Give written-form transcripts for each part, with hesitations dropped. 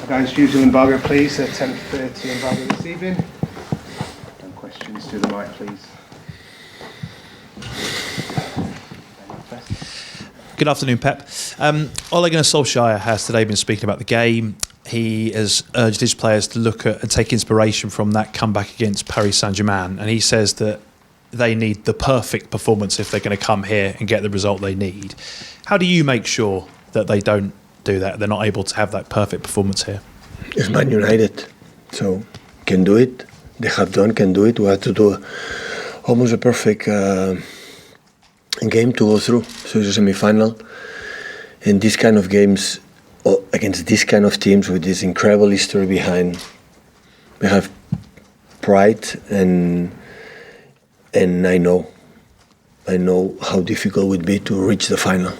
Guys, usual embargo, please. 10:30 embargo this evening. No questions to the mic, please. Good afternoon, Pep. Ole Gunnar Solskjaer has today been speaking about the game. He has urged his players to look at and take inspiration from that comeback against Paris Saint-Germain, and he says that they need the perfect performance if they're going to come here and get the result they need. How do you make sure that they don't do that? They're not able to have that perfect performance here. It's Man United, so can do it. They have done, can do it. We have to do almost a perfect game to go through. So it's a semi-final, and these kind of games against these kind of teams with this incredible history behind, we have pride, and I know how difficult it would be to reach the final.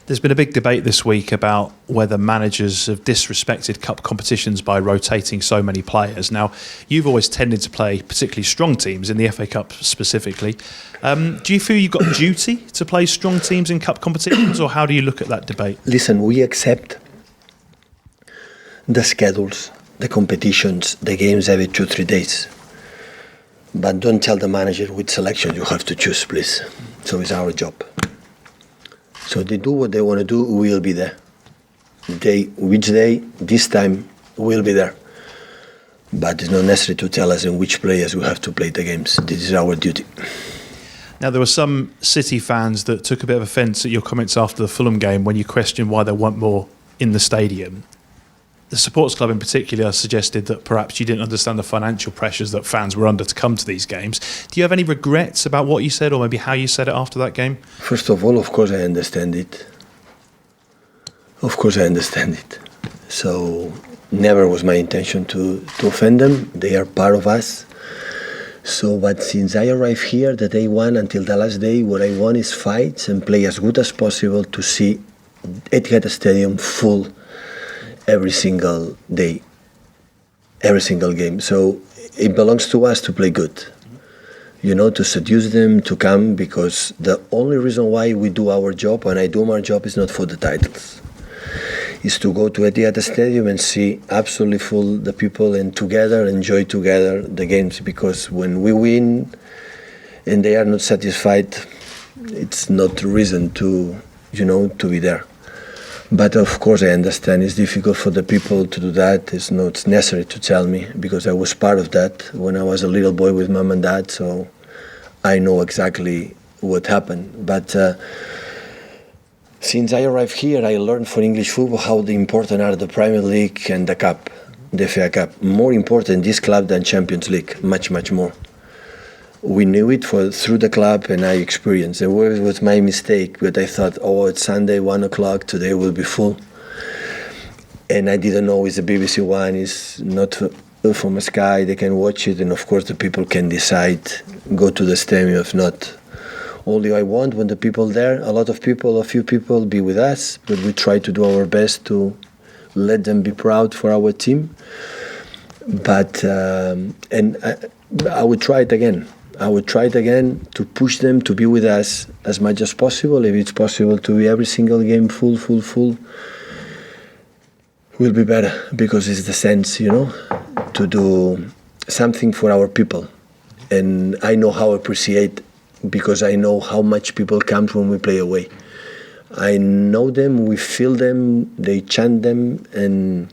There's been a big debate this week about whether managers have disrespected cup competitions by rotating so many players. Now, you've always tended to play particularly strong teams in the FA Cup specifically. Do you feel you've got a duty to play strong teams in cup competitions, or how do you look at that debate? Listen, we accept the schedules, the competitions, the games every 2-3 days. But don't tell the manager which selection you have to choose, please. So it's our job. So they do what they want to do, we'll be there. Which day, this time, we'll be there. But it's not necessary to tell us in which players we have to play the games. This is our duty. Now, there were some City fans that took a bit of offence at your comments after the Fulham game when you questioned why there weren't more in the stadium. The supporters club in particular suggested that perhaps you didn't understand the financial pressures that fans were under to come to these games. Do you have any regrets about what you said, or maybe how you said it after that game? First of all, of course I understand it. Of course I understand it. So never was my intention to offend them. They are part of us. So, but since I arrived here, the day one until the last day, what I want is fights and play as good as possible to see Etihad Stadium full every single day, every single game. So it belongs to us to play good, to seduce them to come, because the only reason why we do our job, and I do my job, is not for the titles. Is to go to Etihad Stadium and see absolutely full the people and together, enjoy together the games, because when we win and they are not satisfied, it's not reason to be there. But of course I understand it's difficult for the people to do that. It's not necessary to tell me, because I was part of that when I was a little boy with mom and dad, so I know exactly what happened. But since I arrived here, I learned for English football how important are the Premier League and the Cup, the FA Cup. More important this club than Champions League, much, much more. We knew it through the club, and I experienced. And it was my mistake, but I thought, it's Sunday, 1 o'clock, today will be full. And I didn't know it's a BBC One, it's not from Sky, they can watch it, and of course the people can decide, go to the stadium, if not. Only I want when the people there, a few people be with us, but we try to do our best to let them be proud for our team. But, I would try it again. I would try it again to push them to be with us as much as possible. If it's possible to be every single game full, will be better, because it's the sense, to do something for our people. And I know how I appreciate, because I know how much people come when we play away. I know them, we feel them, they chant them, and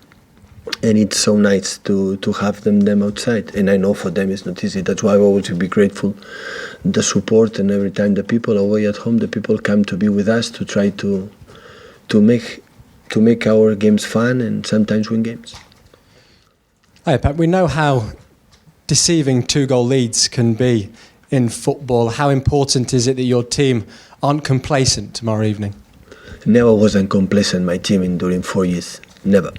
it's so nice to have them outside. And I know for them it's not easy. That's why I always be grateful, the support, and every time the people away at home, the people come to be with us to try to make our games fun and sometimes win games. Hi, Pep. We know how deceiving 2-goal leads can be in football. How important is it that your team aren't complacent tomorrow evening? Never wasn't complacent, my team, during 4 years. Never.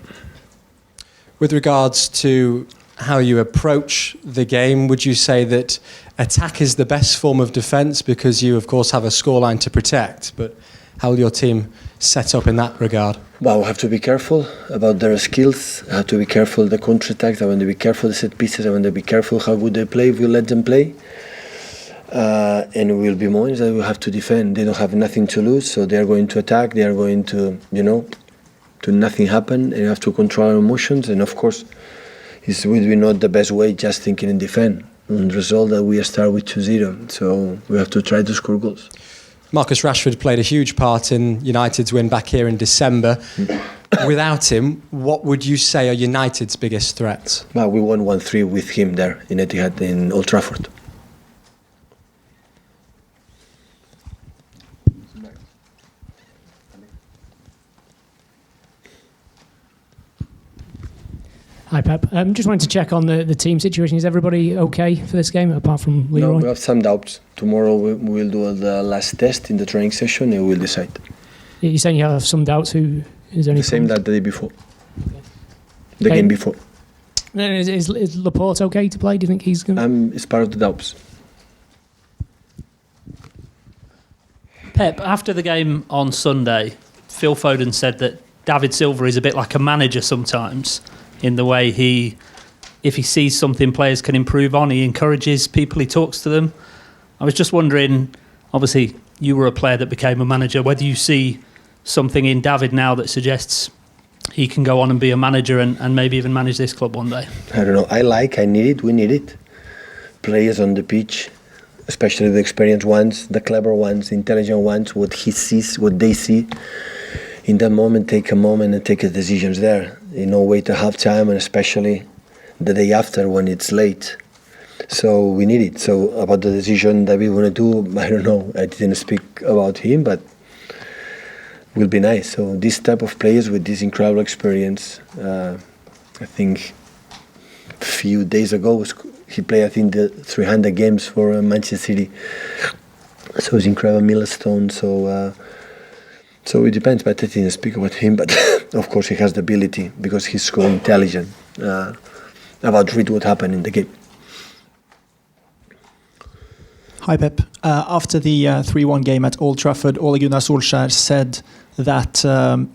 With regards to how you approach the game, would you say that attack is the best form of defence, because you, of course, have a scoreline to protect? But How will your team set up in that regard? Well, we have to be careful about their skills. I have to be careful the counter-attacks. I want to be careful the set pieces. I want to be careful how good they play if we let them play. And it will be moments that we have to defend. They don't have nothing to lose, so they are going to attack. They are going to, to nothing happen. And you have to control our emotions. And of course, it will be not the best way just thinking and defend. And the result that we start with 2-0. So we have to try to score goals. Marcus Rashford played a huge part in United's win back here in December. Without him, what would you say are United's biggest threats? Well, we won 1-3 with him there in Etihad in Old Trafford. Hi Pep. Just wanted to check on the team situation. Is everybody okay for this game, apart from Leroy? No, we have some doubts. Tomorrow we will do the last test in the training session and we'll decide. You're saying you have some doubts. Who is there? The same that the day before. The game before. Is Laporte okay to play? Do you think he's going to... It's part of the doubts. Pep, after the game on Sunday, Phil Foden said that David Silva is a bit like a manager sometimes, in the way if he sees something players can improve on, he encourages people, he talks to them. I was just wondering, obviously you were a player that became a manager, whether you see something in David now that suggests he can go on and be a manager and maybe even manage this club one day. I don't know. I need it, we need it. Players on the pitch, especially the experienced ones, the clever ones, the intelligent ones, what he sees, what they see. In that moment, take a moment and take his decisions there. Wait a half time, and especially the day after when it's late. So we need it. So about the decision that we want to do, I don't know. I didn't speak about him, but will be nice. So this type of players with this incredible experience, I think a few days ago he played, I think, the 300 games for Manchester City. So it's incredible milestone. So it depends, but I didn't speak about him. But of course he has the ability because he's so intelligent about read what happened in the game. Hi Pep. After the 3-1 game at Old Trafford, Ole Gunnar Solskjaer said that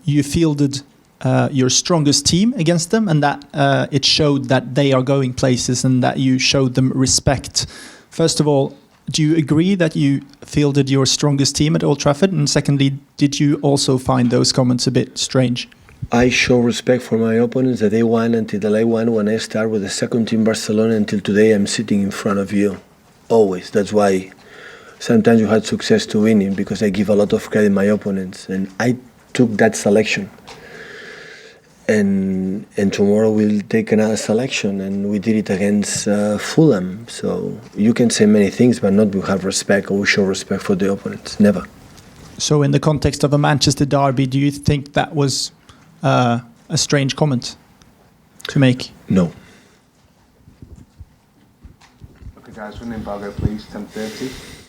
you fielded your strongest team against them and that it showed that they are going places and that you showed them respect. First of all, do you agree that you fielded your strongest team at Old Trafford? And secondly, did you also find those comments a bit strange? I show respect for my opponents that they won until I won. When I start with the second team Barcelona until today, I'm sitting in front of you. Always. That's why sometimes you had success to winning, because I give a lot of credit to my opponents. And I took that selection. And tomorrow we'll take another selection, and we did it against Fulham. So you can say many things, but not we have respect or we show respect for the opponents. Never. So in the context of a Manchester derby, do you think that was a strange comment to make? No. Okay guys, run the embargo please, 10:30.